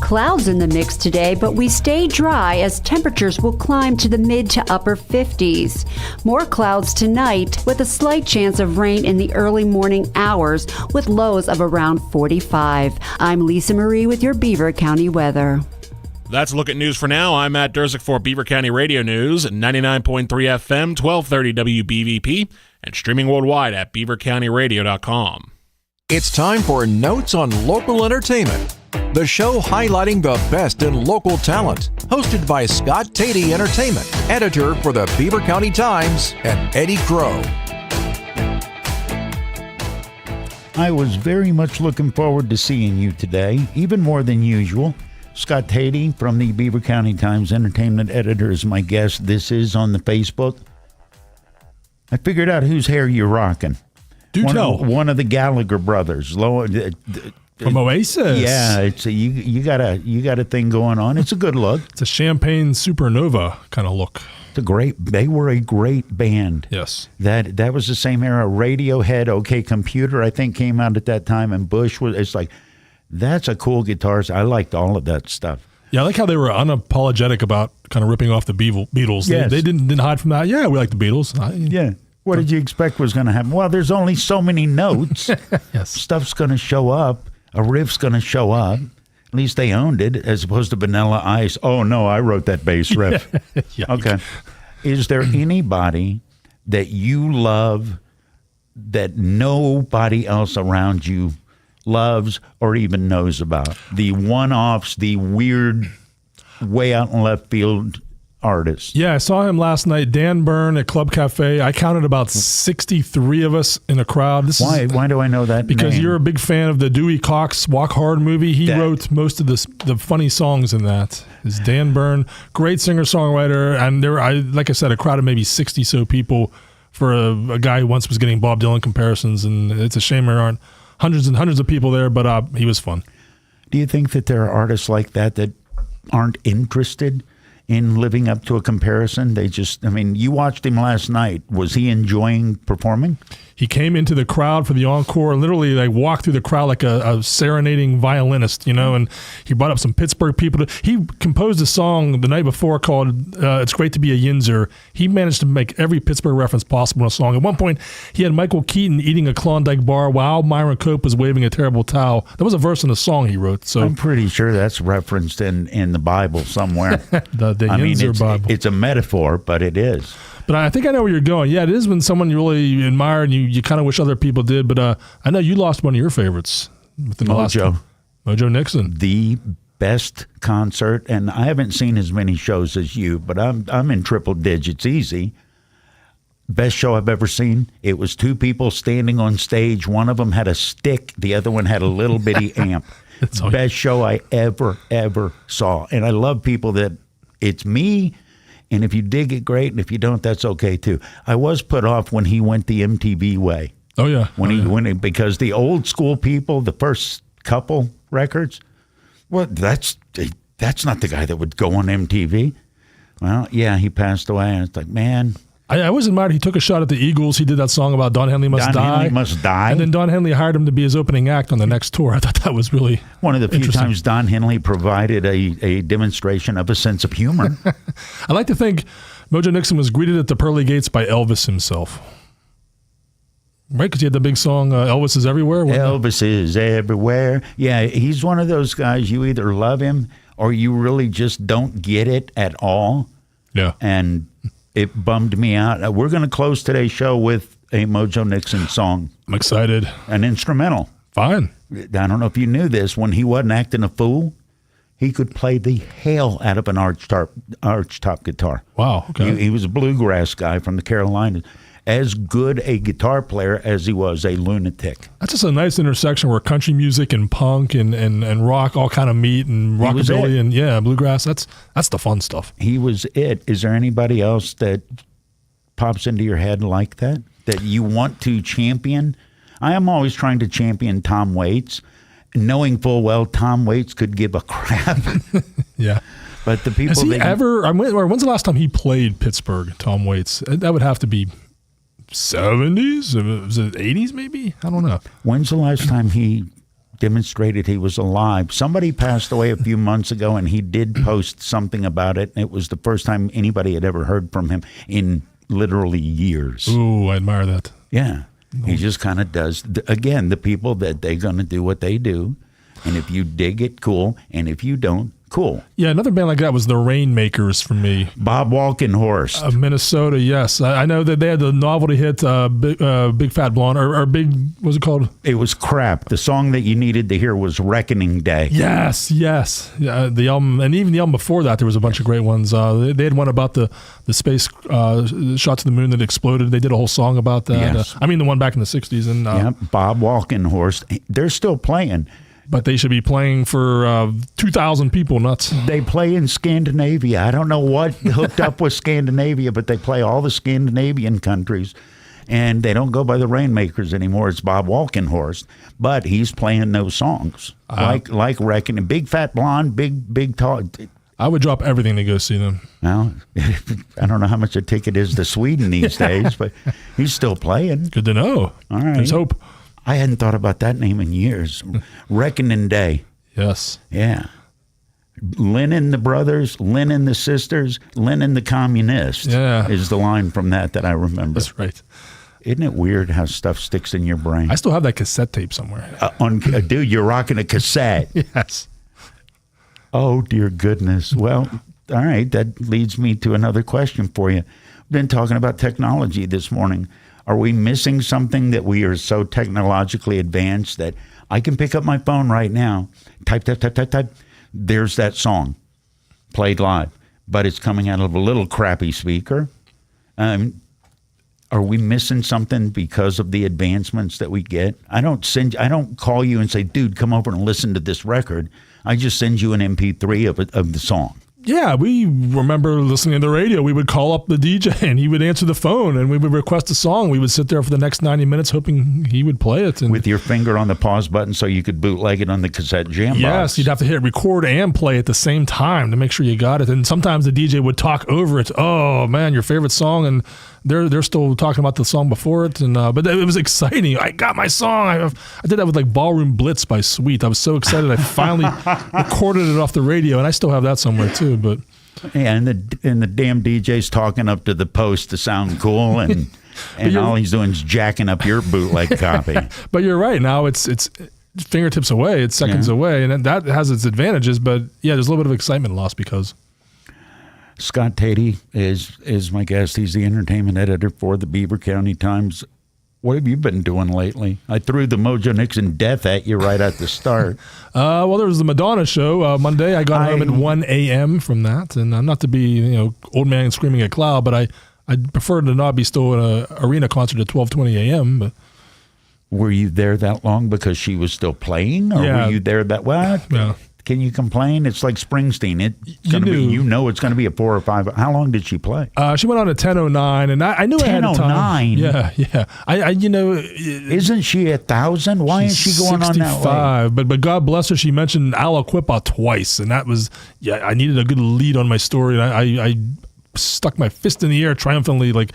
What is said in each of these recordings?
Clouds in the mix today, but we stay dry as temperatures will climb to the mid to upper 50s. More clouds tonight with a slight chance of rain in the early morning hours with lows of around 45. I'm Lisa Marie with your Beaver County weather. That's a look at news for now. I'm Matt Durzik for Beaver County Radio News, 99.3 FM, 1230 WBVP, and streaming worldwide at beavercountyradio.com. It's time for Notes on Local Entertainment, the show highlighting the best in local talent, hosted by Scott Tady Entertainment, editor for the Beaver County Times, and Eddie Crow. I was very much looking forward to seeing you today, even more than usual. Scott Tady from the Beaver County Times Entertainment editor is my guest. This is on the Facebook. I figured out whose hair you're rocking. One of the Gallagher brothers. From Oasis. Yeah, you got a thing going on. It's a good look. It's a champagne supernova kind of look. They were a great band. Yes. That was the same era. Radiohead, OK Computer, I think came out at that time, and Bush was. It's like, that's a cool guitar. I liked all of that stuff. Yeah, I like how they were unapologetic about kind of ripping off the Beatles. Yes. They didn't hide from that. Yeah, we like the Beatles. Yeah. What did you expect was going to happen? Well, there's only so many notes. Yes. Stuff's going to show up. A riff's going to show up. At least they owned it, as opposed to Vanilla Ice. Oh, no, I wrote that bass riff. Yeah. Okay. Is there anybody that you love that nobody else around you loves or even knows about? The one-offs, the weird, way out in left field artists. Yeah, I saw him last night, Dan Byrne at Club Cafe. I counted about 63 of us in a crowd. Why do I know that Because name? you're a big fan of the Dewey Cox Walk Hard movie. He wrote most of the funny songs in that. Is Dan Byrne, great singer-songwriter, and like I said, a crowd of maybe 60 so people for a guy who once was getting Bob Dylan comparisons, and it's a shame there aren't hundreds and hundreds of people there, but he was fun. Do you think that there are artists like that aren't interested in living up to a comparison? You watched him last night. Was he enjoying performing? He came into the crowd for the encore and literally walked through the crowd like a serenading violinist, and he brought up some Pittsburgh people. He composed a song the night before called It's Great to Be a Yinzer. He managed to make every Pittsburgh reference possible in a song. At one point, he had Michael Keaton eating a Klondike bar while Myron Cope was waving a terrible towel. That was a verse in a song he wrote. So I'm pretty sure that's referenced in the Bible somewhere. the Yinzer Bible. It's a metaphor, but it is. But I think I know where you're going. Yeah, it is when someone you really admire and you kind of wish other people did. But I know you lost one of your favorites within the last time. Mojo Nixon. The best concert, and I haven't seen as many shows as you, but I'm in triple digits easy. Best show I've ever seen. It was two people standing on stage. One of them had a stick. The other one had a little bitty amp. Best show I ever saw. And I love people that it's me. And if you dig it, great. And if you don't, that's okay too. I was put off when he went the MTV way. Oh yeah, because the old school people, the first couple records, well, that's not the guy that would go on MTV. Well, yeah, he passed away, and it's like, man. I always admired he took a shot at the Eagles. He did that song about Don Henley Must Die. And then Don Henley hired him to be his opening act on the next tour. I thought that was really one of the few times Don Henley provided a demonstration of a sense of humor. I like to think Mojo Nixon was greeted at the pearly gates by Elvis himself. Right, because he had the big song, Elvis is Everywhere. Elvis is Everywhere. Yeah, he's one of those guys, you either love him or you really just don't get it at all. Yeah. And it bummed me out. We're going to close today's show with a Mojo Nixon song. I'm excited. An instrumental. Fine. I don't know if you knew this. When he wasn't acting a fool, he could play the hell out of an archtop guitar. Wow. Okay. He was a bluegrass guy from the Carolinas. As good a guitar player as he was a lunatic. That's just a nice intersection where country music and punk and rock all kind of meet, and rockabilly and bluegrass. That's the fun stuff. He was it. Is there anybody else that pops into your head like that you want to champion? I am always trying to champion Tom Waits, knowing full well Tom Waits could give a crap. Yeah. But the people. Has he when's the last time he played Pittsburgh, Tom Waits? That would have to be 70s? Was it 80s maybe? I don't know. When's the last time he demonstrated he was alive. Somebody passed away a few months ago, and he did post something about it. And it was the first time anybody had ever heard from him in literally years. Ooh, I admire that. Yeah. He just kind of does. Again, the people that they're going to do what they do. And if you dig it, cool. And if you don't, cool. Yeah, another band like that was the Rainmakers for me. Bob Walkenhorst. Of Minnesota, yes. I know that they had the novelty hit Big Fat Blonde, or Big, what was it called? It was Crap. The song that you needed to hear was Reckoning Day. Yes. Yeah, the album, and even the album before that, there was a bunch of great ones. They had one about the space shot to the moon that exploded. They did a whole song about that. Yes. The one back in the 60s. And, Bob Walkenhorst. They're still playing. But they should be playing for 2,000 people, nuts. They play in Scandinavia. I don't know what hooked up with Scandinavia, but they play all the Scandinavian countries. And they don't go by the Rainmakers anymore. It's Bob Walkenhorst. But he's playing those songs. Like Reckoning. Big Fat Blonde, Big Tall. I would drop everything to go see them. Well, I don't know how much a ticket is to Sweden these days, but he's still playing. Good to know. All right. There's hope. I hadn't thought about that name in years. Reckoning Day. Yes. Yeah. Lenin the brothers, Lenin the sisters, Lenin the communist is the line from that I remember. That's right. Isn't it weird how stuff sticks in your brain? I still have that cassette tape somewhere. Dude, you're rocking a cassette. Yes. Oh, dear goodness. Well, all right. That leads me to another question for you. We've been talking about technology this morning. Are we missing something that we are so technologically advanced that I can pick up my phone right now, type. There's that song played live, but it's coming out of a little crappy speaker. Are we missing something because of the advancements that we get? I don't call you and say, dude, come over and listen to this record. I just send you an MP3 of the song. Yeah, we remember listening to the radio. We would call up the DJ and he would answer the phone and we would request a song. We would sit there for the next 90 minutes hoping he would play it. And with your finger on the pause button so you could bootleg it on the cassette jam box. Yes, you'd have to hit record and play at the same time to make sure you got it. And sometimes the DJ would talk over it. Oh, man, your favorite song. And they're still talking about the song before it. And but it was exciting. I got my song. I did that with like Ballroom Blitz by Sweet. I was so excited. I finally recorded it off the radio. And I still have that somewhere too. But yeah, and the damn DJ's talking up to the post to sound cool, and all he's doing is jacking up your bootleg copy. But you're right. Now it's fingertips away. It's seconds away, and that has its advantages. But yeah, there's a little bit of excitement lost because. Scott Tady is my guest. He's the entertainment editor for the Beaver County Times. What have you been doing lately? I threw the Mojo Nixon death at you right at the start. Well, there was the Madonna show Monday. I got home at 1 a.m. from that, and not to be old man screaming at cloud, but I prefer to not be still in an arena concert at 12:20 a.m. But were you there that long because she was still playing, or were you there that what? Yeah. Can you complain? It's like Springsteen. It's going to be, it's going to be a 4 or 5. How long did she play? She went on at 10:09, and I knew ahead of time. 10:09. Yeah. Isn't she 1,000? Why is she going 65, on that way? But God bless her. She mentioned Al Equipa twice, and that was I needed a good lead on my story, and I stuck my fist in the air triumphantly, like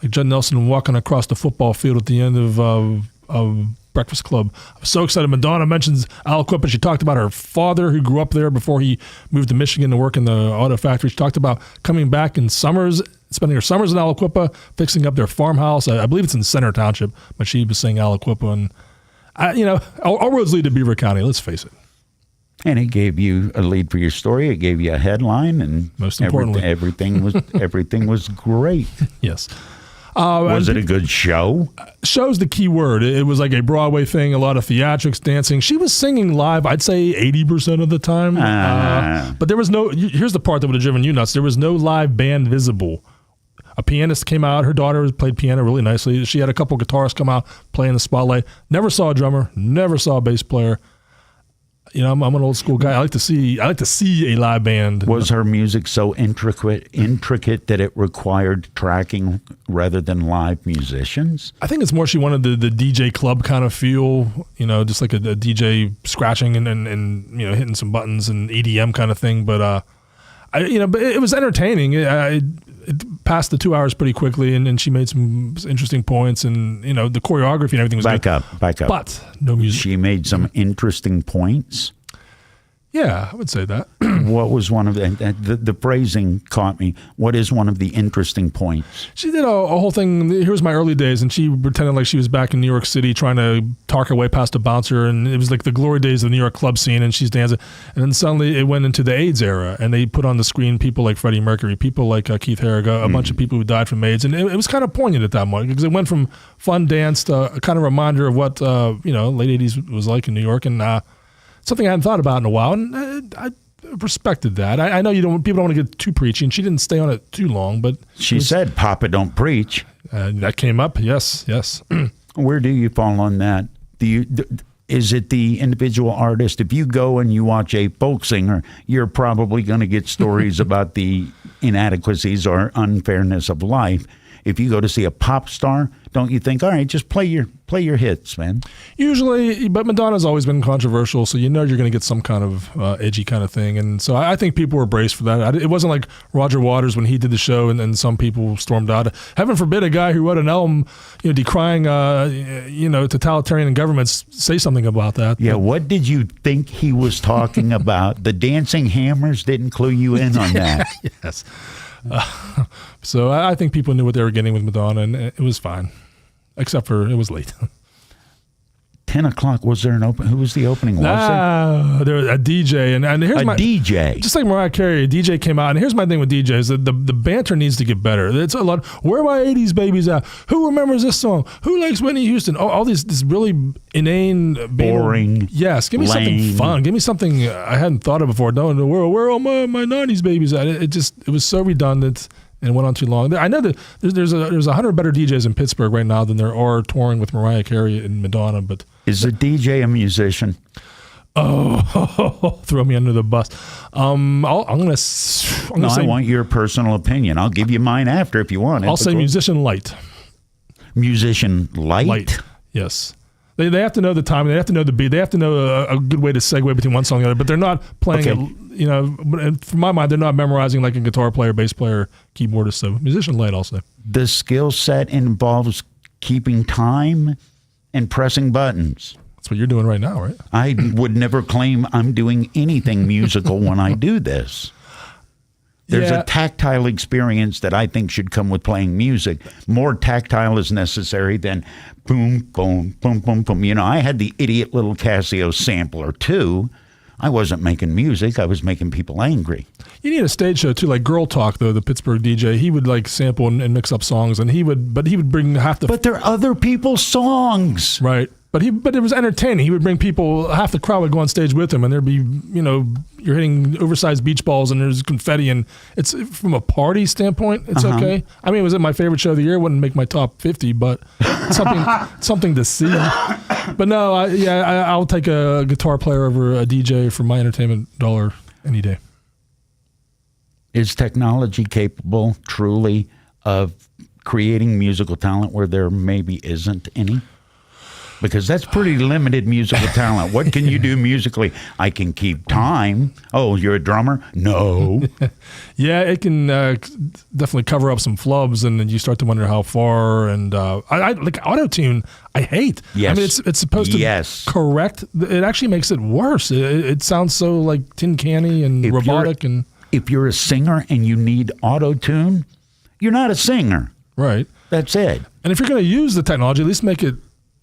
Judd Nelson walking across the football field at the end of Breakfast Club. I was so excited. Madonna mentions Al Equipa. She talked about her father who grew up there before he moved to Michigan to work in the auto factory. She talked about coming back in summers, spending her summers in Al Equipa, fixing up their farmhouse. I believe it's in Center Township, but she was saying Al Equipa. And, all roads lead to Beaver County, let's face it. And it gave you a lead for your story. It gave you a headline, and most importantly, everything was great. Yes. Was it a good show? Show's the key word. It was like a Broadway thing, a lot of theatrics, dancing. She was singing live, I'd say 80% of the time. But there was here's the part that would have driven you nuts. There was no live band visible. A pianist came out. Her daughter played piano really nicely. She had a couple guitarists come out, play in the spotlight. Never saw a drummer, never saw a bass player. I'm an old school guy. I like to see a live band. Was her music so intricate that it required tracking rather than live musicians? I think it's more she wanted the DJ club kind of feel, just like a DJ scratching and hitting some buttons and EDM kind of thing. But but it was entertaining. passed the 2 hours pretty quickly, and she made some interesting points, and the choreography and everything was Back good. up. But no music. She made some interesting points. Yeah, I would say that. What was one of the phrasing caught me. What is one of the interesting points? She did a whole thing. Here was my early days, and she pretended like she was back in New York City trying to talk her way past a bouncer, and it was like the glory days of the New York club scene, and she's dancing. And then suddenly it went into the AIDS era, and they put on the screen people like Freddie Mercury, people like Keith Haring, a bunch of people who died from AIDS, and it was kind of poignant at that moment because it went from fun dance to a kind of reminder of what late 80s was like in New York, and something I hadn't thought about in a while, and I respected that. I know people don't want to get too preachy, and she didn't stay on it too long, but She said, Papa, don't preach. that came up. Yes. Where do you fall on that? Is it the individual artist? If you go and you watch a folk singer, you're probably going to get stories about the inadequacies or unfairness of life. If you go to see a pop star, don't you think, all right, just play your hits, man? Usually, but Madonna's always been controversial, so you're going to get some kind of edgy kind of thing. And so I think people were braced for that. It wasn't like Roger Waters when he did the show and some people stormed out. Heaven forbid a guy who wrote an album decrying totalitarian governments say something about that. Yeah, what did you think he was talking about? The dancing hammers didn't clue you in on that. Yes. So I think people knew what they were getting with Madonna, and it was fine, except for it was late. 10 o'clock, was there an open? Who was the opening? There was a DJ, and here's my DJ. Just like Mariah Carey, a DJ came out, and here's my thing with DJs: the banter needs to get better. It's a lot. Where are my '80s babies at? Who remembers this song? Who likes Whitney Houston? All this really inane, Boring. Yes, give me something fun. Give me something I hadn't thought of before. No, in the world, where are all my '90s babies at? It was so redundant. And went on too long. I know that there's 100 better DJs in Pittsburgh right now than there are touring with Mariah Carey and Madonna. But is a DJ a musician? Oh, throw me under the bus. I want your personal opinion. I'll give you mine after if you want it. I'll say musician light. Musician light? Yes. They have to know the time. They have to know the beat. They have to know a good way to segue between one song and the other. But they're not playing it. And from my mind, they're not memorizing like a guitar player, bass player, keyboardist. So musician light, I'll say. The skill set involves keeping time and pressing buttons. That's what you're doing right now, right? I would never claim I'm doing anything musical when I do this. There's a tactile experience that I think should come with playing music. More tactile is necessary than boom, boom, boom, boom, boom. I had the idiot little Casio sampler too. I wasn't making music. I was making people angry. You need a stage show too, like Girl Talk, though, the Pittsburgh DJ. He would like sample and mix up songs, and he would bring half the. But they're other people's songs, right? But it was entertaining. He would bring people, half the crowd would go on stage with him, and there'd be, you're hitting oversized beach balls, and there's confetti, and it's from a party standpoint, it's okay. I mean, it was my favorite show of the year. It wouldn't make my top 50, but something to see. But no, I'll take a guitar player over a DJ for my entertainment dollar any day. Is technology capable truly of creating musical talent where there maybe isn't any? Because that's pretty limited musical talent. What can you do musically? I can keep time. Oh, you're a drummer? No. Yeah, it can definitely cover up some flubs, and then you start to wonder how far. And I like auto-tune. I hate. Yes. I mean, it's supposed to correct. It actually makes it worse. It sounds so like tin canny and robotic. And if you're a singer and you need auto-tune, you're not a singer. Right. That's it. And if you're going to use the technology, at least make it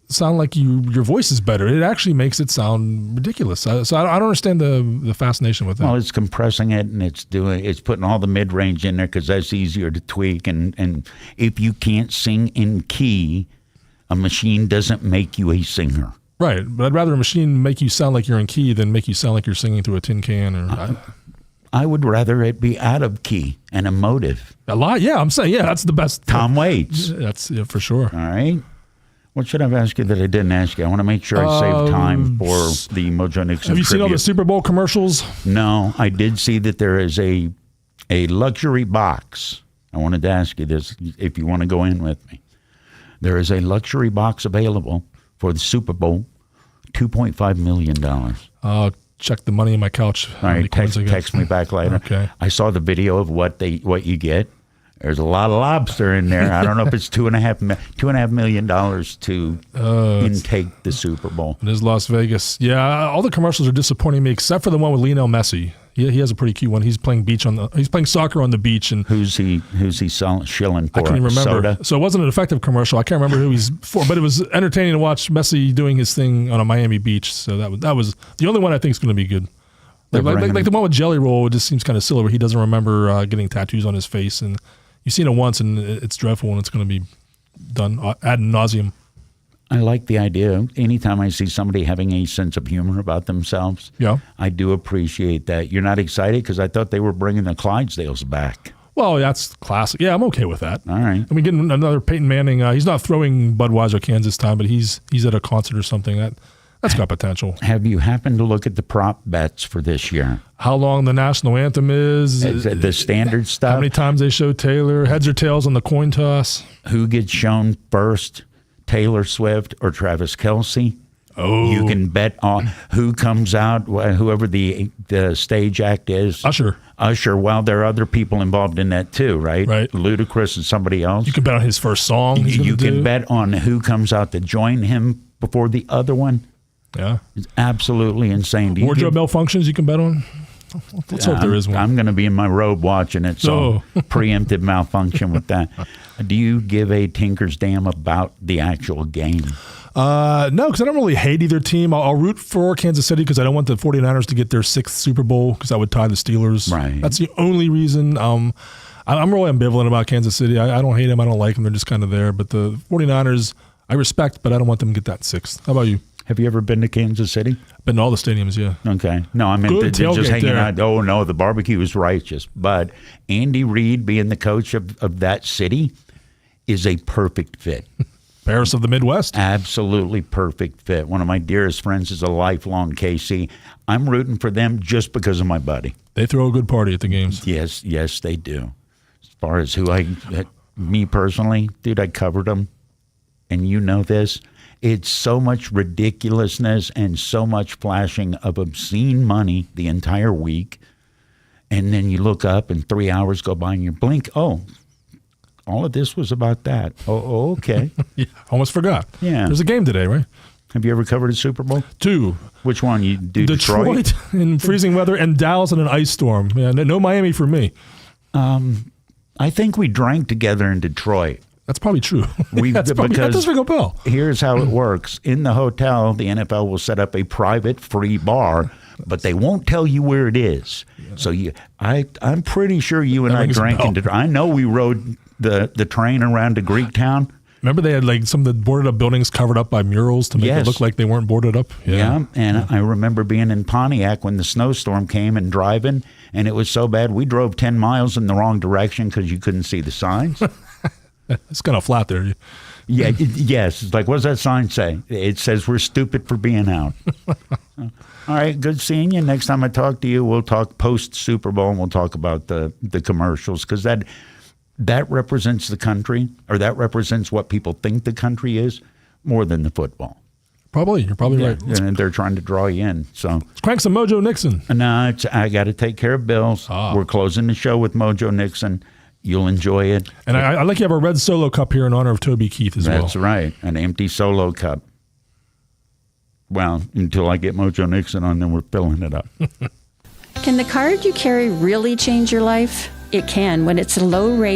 sound like your voice is better. It actually makes it sound ridiculous. So I don't understand the fascination with that. Well, it's compressing it, and it's putting all the mid-range in there because that's easier to tweak. And if you can't sing in key, a machine doesn't make you a singer. Right, but I'd rather a machine make you sound like you're in key than make you sound like you're singing through a tin can. Or I would rather it be out of key and emotive. A lot, yeah. I'm saying, that's the best. Tom Waits. That's for sure. All right. What should I have asked you that I didn't ask you? I want to make sure I save time for the Mojo Nixon Have you seen all tribute. the Super Bowl commercials? No, I did see that there is a luxury box. I wanted to ask you this, if you want to go in with me. There is a luxury box available for the Super Bowl, $2.5 million. Check the money in my couch. All right, text me back later. Okay. I saw the video of what you get. There's a lot of lobster in there. I don't know if it's $2.5 million to intake the Super Bowl. It is Las Vegas. Yeah, all the commercials are disappointing me, except for the one with Lionel Messi. He has a pretty cute one. He's playing soccer on the beach, and who's he shilling for? I can't even remember. Soda? So it wasn't an effective commercial. I can't remember who he's for, but it was entertaining to watch Messi doing his thing on a Miami beach. So that was the only one I think is going to be good. Like the one with Jelly Roll, it just seems kind of silly where he doesn't remember getting tattoos on his face, and you've seen it once, and it's dreadful, and it's going to be done ad nauseum. I like the idea. Anytime I see somebody having a sense of humor about themselves, yeah, I do appreciate that. You're not excited because I thought they were bringing the Clydesdales back. Well, that's classic. Yeah, I'm okay with that. All right. And we get another Peyton Manning. He's not throwing Budweiser cans this time, but he's at a concert or something. That's got potential. Have you happened to look at the prop bets for this year? How long the national anthem is? The standard stuff? How many times they show Taylor? Heads or tails on the coin toss? Who gets shown first? Taylor Swift or Travis Kelce? Oh. You can bet on who comes out, whoever the stage act is. Usher. Well, there are other people involved in that too, right? Right. Ludacris and somebody else. You can bet on his first song. You can bet on who comes out to join him before the other one. Yeah. It's absolutely insane. Wardrobe malfunctions you can bet on? Let's hope there is one. I'm going to be in my robe watching it, so preemptive malfunction with that. Do you give a tinker's damn about the actual game? No, because I don't really hate either team. I'll root for Kansas City because I don't want the 49ers to get their 6th Super Bowl because that would tie the Steelers. Right. That's the only reason. I'm really ambivalent about Kansas City. I don't hate them. I don't like them. They're just kind of there. But the 49ers, I respect, but I don't want them to get that 6th. How about you? Have you ever been to Kansas City? Been to all the stadiums, yeah. Okay. No, I mean, just hanging out. Oh, no, the barbecue is righteous. But Andy Reid being the coach of that city is a perfect fit. Paris of the Midwest. Absolutely perfect fit. One of my dearest friends is a lifelong KC. I'm rooting for them just because of my buddy. They throw a good party at the games. Yes, they do. As far as me personally, dude, I covered them. And you know this. It's so much ridiculousness and so much flashing of obscene money the entire week. And then you look up and 3 hours go by and you blink. Oh, all of this was about that. Oh, okay. Yeah, almost forgot. Yeah. There's a game today, right? Have you ever covered a Super Bowl? 2. Which one? You do Detroit? In freezing weather and Dallas in an ice storm. Yeah, no Miami for me. I think we drank together in Detroit. That's probably true. That does ring a bell. Here's how it works. In the hotel, the NFL will set up a private free bar, but they won't tell you where it is. Yeah. So I'm pretty sure you and I drank in Detroit. I know we rode the train around to Greektown. Remember they had some of the boarded up buildings covered up by murals to make it look like they weren't boarded up? Yeah, I remember being in Pontiac when the snowstorm came and driving, and it was so bad we drove 10 miles in the wrong direction because you couldn't see the signs. It's kind of flat there. Yeah, yes. It's like, what does that sign say? It says we're stupid for being out. All right, good seeing you. Next time I talk to you, we'll talk post-Super Bowl, and we'll talk about the commercials, because that represents the country, or that represents what people think the country is, more than the football. You're probably right. And they're trying to draw you in. So let's crank some Mojo Nixon. No, I got to take care of bills. We're closing the show with Mojo Nixon. You'll enjoy it. And I like you have a red Solo cup here in honor of Toby Keith as well. That's right, an empty Solo cup. Well, until I get Mojo Nixon on, then we're filling it up. Can the card you carry really change your life? It can when it's a low rate.